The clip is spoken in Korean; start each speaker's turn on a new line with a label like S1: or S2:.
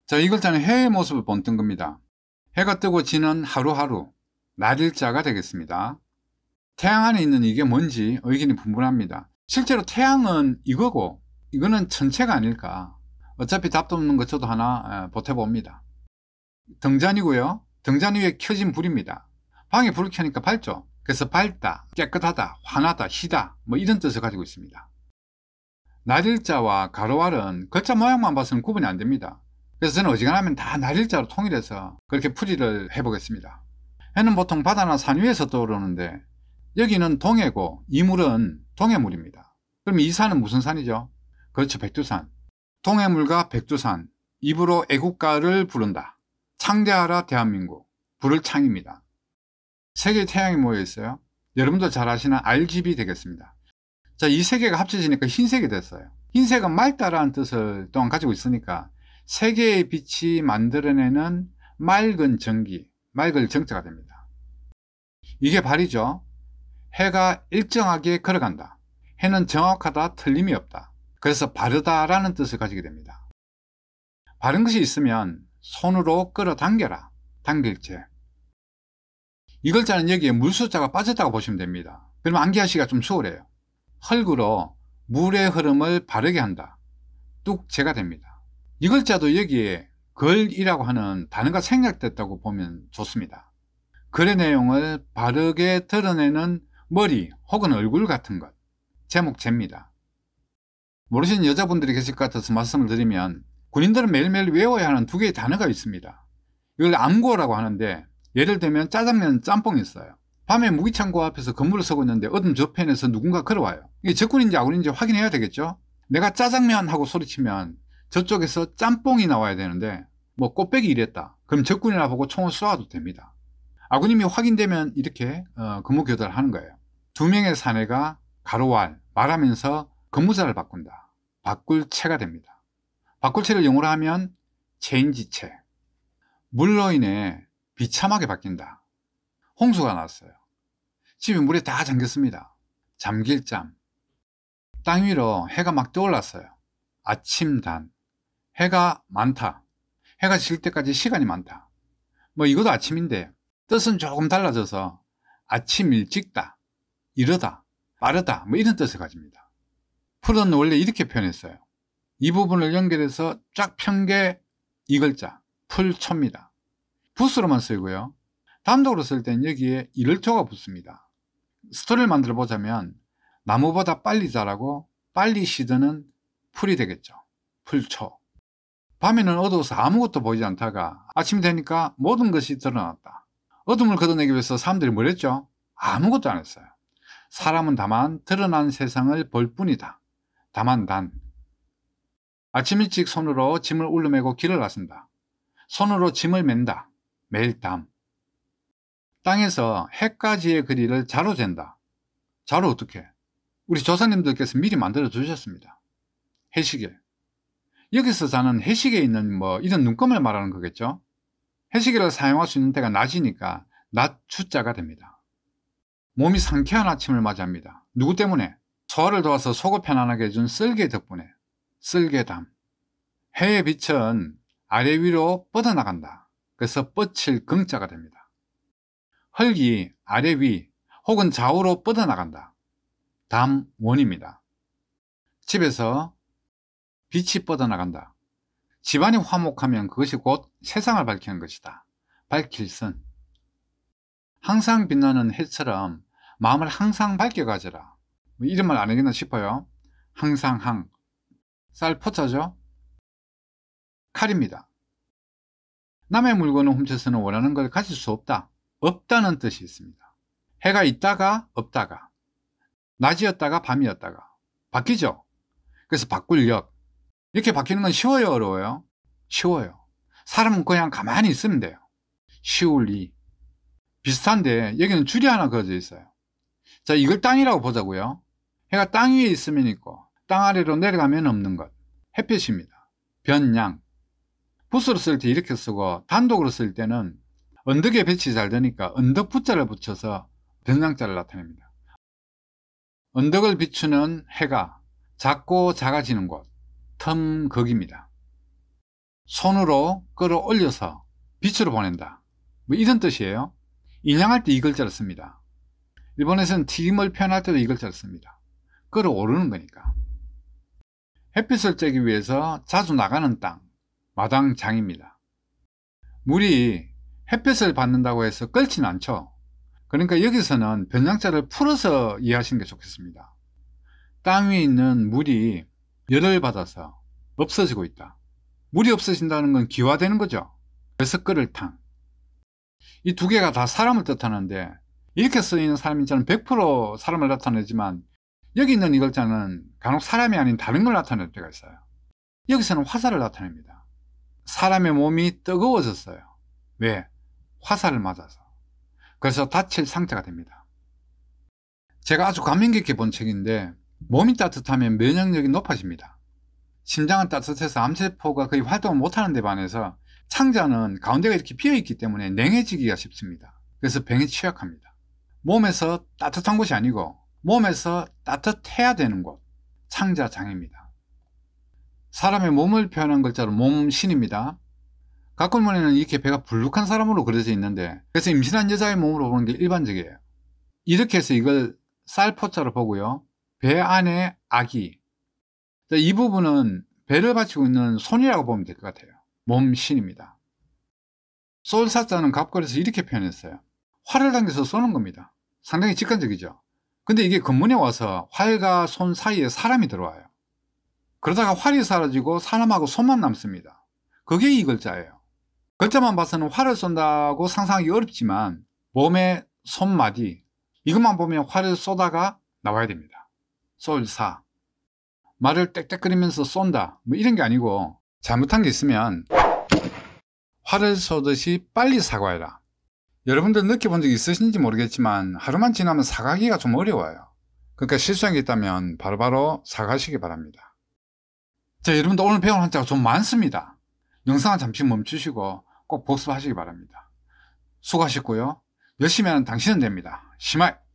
S1: 자, 이 글자는 해의 모습을 본뜬 겁니다. 해가 뜨고 지는 하루하루, 날일자가 되겠습니다. 태양 안에 있는 이게 뭔지 의견이 분분합니다. 실제로 태양은 이거고 이거는 천체가 아닐까. 어차피 답도 없는 것 저도 하나 보태봅니다. 등잔이고요. 등잔 위에 켜진 불입니다. 방에 불을 켜니까 밝죠. 그래서 밝다, 깨끗하다, 환하다, 희다 뭐 이런 뜻을 가지고 있습니다. 날일자와 가로알은 글자 모양만 봐서는 구분이 안 됩니다. 그래서 저는 어지간하면 다 날일자로 통일해서 그렇게 풀이를 해보겠습니다. 해는 보통 바다나 산 위에서 떠오르는데 여기는 동해고 이 물은 동해물입니다. 그럼 이 산은 무슨 산이죠? 그렇죠, 백두산. 동해물과 백두산, 입으로 애국가를 부른다. 창대하라 대한민국, 부를 창입니다. 세 개의 태양이 모여 있어요. 여러분도 잘 아시는 RGB 되겠습니다. 자, 이 세 개가 합쳐지니까 흰색이 됐어요. 흰색은 맑다라는 뜻을 또한 가지고 있으니까 세 개의 빛이 만들어내는 맑은 전기, 맑을 정자가 됩니다. 이게 발이죠. 해가 일정하게 걸어간다. 해는 정확하다, 틀림이 없다. 그래서 바르다라는 뜻을 가지게 됩니다. 바른 것이 있으면 손으로 끌어당겨라. 당길체. 이 글자는 여기에 물숫자가 빠졌다고 보시면 됩니다. 그러면 암기하시기가 좀 수월해요. 흙으로 물의 흐름을 바르게 한다. 뚝재가 됩니다. 이 글자도 여기에 글이라고 하는 단어가 생략됐다고 보면 좋습니다. 글의 내용을 바르게 드러내는 머리 혹은 얼굴 같은 것, 제목제입니다. 모르시는 여자분들이 계실 것 같아서 말씀을 드리면 군인들은 매일매일 외워야 하는 두 개의 단어가 있습니다. 이걸 암구어라고 하는데 예를 들면 짜장면, 짬뽕이 있어요. 밤에 무기창고 앞에서 건물을 서고 있는데 어둠 저편에서 누군가 걸어와요. 이게 적군인지 아군인지 확인해야 되겠죠. 내가 짜장면 하고 소리치면 저쪽에서 짬뽕이 나와야 되는데 뭐 꽃배기 이랬다. 그럼 적군이라 보고 총을 쏘아도 됩니다. 아군임이 확인되면 이렇게 근무교대를 하는 거예요. 두 명의 사내가 가로왈 말하면서 근무자를 바꾼다. 바꿀체가 됩니다. 바꿀체를 영어로 하면 체인지체. 물로 인해 비참하게 바뀐다. 홍수가 났어요. 집이 물에 다 잠겼습니다. 잠길잠. 땅 위로 해가 막 떠올랐어요. 아침단. 해가 많다. 해가 질 때까지 시간이 많다. 뭐 이것도 아침인데 뜻은 조금 달라져서 아침 일찍다, 이르다, 빠르다 뭐 이런 뜻을 가집니다. 풀은 원래 이렇게 표현했어요. 이 부분을 연결해서 쫙 편 게 이 글자 풀초입니다. 붓으로만 쓰이고요. 단독으로 쓸 땐 여기에 이를초가 붙습니다. 스토리를 만들어 보자면 나무보다 빨리 자라고 빨리 시드는 풀이 되겠죠. 풀초. 밤에는 어두워서 아무것도 보이지 않다가 아침이 되니까 모든 것이 드러났다. 어둠을 걷어내기 위해서 사람들이 뭘 했죠? 아무것도 안 했어요. 사람은 다만 드러난 세상을 볼 뿐이다. 다만 단. 아침 일찍 손으로 짐을 울려매고 길을 나선다. 손으로 짐을 맨다. 매일 담. 땅에서 해까지의 거리를 자로 잰다. 자로 어떻게? 우리 조상님들께서 미리 만들어 주셨습니다. 해시계. 여기서 자는 해시계에 있는 뭐 이런 눈금을 말하는 거겠죠. 해시계를 사용할 수 있는 때가 낮이니까 낮 주자가 됩니다. 몸이 상쾌한 아침을 맞이합니다. 누구 때문에? 소화를 도와서 속을 편안하게 해준 쓸개 덕분에. 쓸개담. 해의 빛은 아래 위로 뻗어나간다. 그래서 뻗칠 긍자가 됩니다. 흙이 아래 위 혹은 좌우로 뻗어나간다. 담원입니다. 집에서 빛이 뻗어나간다. 집안이 화목하면 그것이 곧 세상을 밝히는 것이다. 밝힐선. 항상 빛나는 해처럼 마음을 항상 밝게 가져라. 뭐 이런 말 안 하겠나 싶어요. 항상 항. 쌀 포자죠. 칼입니다. 남의 물건을 훔쳐서는 원하는 걸 가질 수 없다. 없다는 뜻이 있습니다. 해가 있다가 없다가, 낮이었다가 밤이었다가 바뀌죠. 그래서 바꿀 역. 이렇게 바뀌는 건 쉬워요, 어려워요? 쉬워요. 사람은 그냥 가만히 있으면 돼요. 쉬울리. 비슷한데 여기는 줄이 하나 그어져 있어요. 자, 이걸 땅이라고 보자고요. 해가 땅 위에 있으면 있고 땅 아래로 내려가면 없는 것. 햇빛입니다. 변양. 붓으로 쓸 때 이렇게 쓰고 단독으로 쓸 때는 언덕에 배치 잘 되니까 언덕 붓자를 붙여서 변양자를 나타냅니다. 언덕을 비추는 해가 작고 작아지는 곳, 텀극입니다. 손으로 끌어올려서 빛으로 보낸다, 뭐 이런 뜻이에요. 인양할 때 이 글자를 씁니다. 일본에서는 튀김을 표현할 때도 이 글자를 씁니다. 끌어오르는 거니까. 햇빛을 쬐기 위해서 자주 나가는 땅, 마당장입니다. 물이 햇빛을 받는다고 해서 끓지는 않죠. 그러니까 여기서는 변장자를 풀어서 이해하시는 게 좋겠습니다. 땅 위에 있는 물이 열을 받아서 없어지고 있다. 물이 없어진다는 건 기화되는 거죠. 그래서 끓을 탕. 이 두 개가 다 사람을 뜻하는데, 이렇게 쓰이는 사람인자는 100% 사람을 나타내지만 여기 있는 이 글자는 간혹 사람이 아닌 다른 걸 나타낼 때가 있어요. 여기서는 화살을 나타냅니다. 사람의 몸이 뜨거워졌어요. 왜? 화살을 맞아서. 그래서 다칠 상태가 됩니다. 제가 아주 감명 깊게 본 책인데, 몸이 따뜻하면 면역력이 높아집니다. 심장은 따뜻해서 암세포가 거의 활동을 못하는 데 반해서 창자는 가운데가 이렇게 비어있기 때문에 냉해지기가 쉽습니다. 그래서 병에 취약합니다. 몸에서 따뜻한 곳이 아니고 몸에서 따뜻해야 되는 곳, 창자장입니다. 사람의 몸을 표현한 글자로 몸신입니다. 각골문에는 이렇게 배가 불룩한 사람으로 그려져 있는데, 그래서 임신한 여자의 몸으로 보는 게 일반적이에요. 이렇게 해서 이걸 쌀포자로 보고요, 배 안에 아기, 이 부분은 배를 받치고 있는 손이라고 보면 될 것 같아요. 몸신입니다. 쏠 사자는 갑골에서 이렇게 표현했어요. 활을 당겨서 쏘는 겁니다. 상당히 직관적이죠. 근데 이게 근문에 와서 활과 손 사이에 사람이 들어와요. 그러다가 활이 사라지고 사람하고 손만 남습니다. 그게 이 글자예요. 글자만 봐서는 활을 쏜다고 상상하기 어렵지만 몸의 손마디, 이것만 보면 활을 쏘다가 나와야 됩니다. 쏠사. 말을 땡땡거리면서 쏜다, 뭐 이런 게 아니고, 잘못한 게 있으면 활을 쏘듯이 빨리 사과해라. 여러분들 느껴본 적 있으신지 모르겠지만 하루만 지나면 사과하기가 좀 어려워요. 그러니까 실수한 게 있다면 바로바로 사과하시기 바랍니다. 자, 여러분들 오늘 배운 한자가 좀 많습니다. 영상을 잠시 멈추시고 꼭 복습하시기 바랍니다. 수고하셨고요. 열심히 하는 당신은 됩니다. 시마이!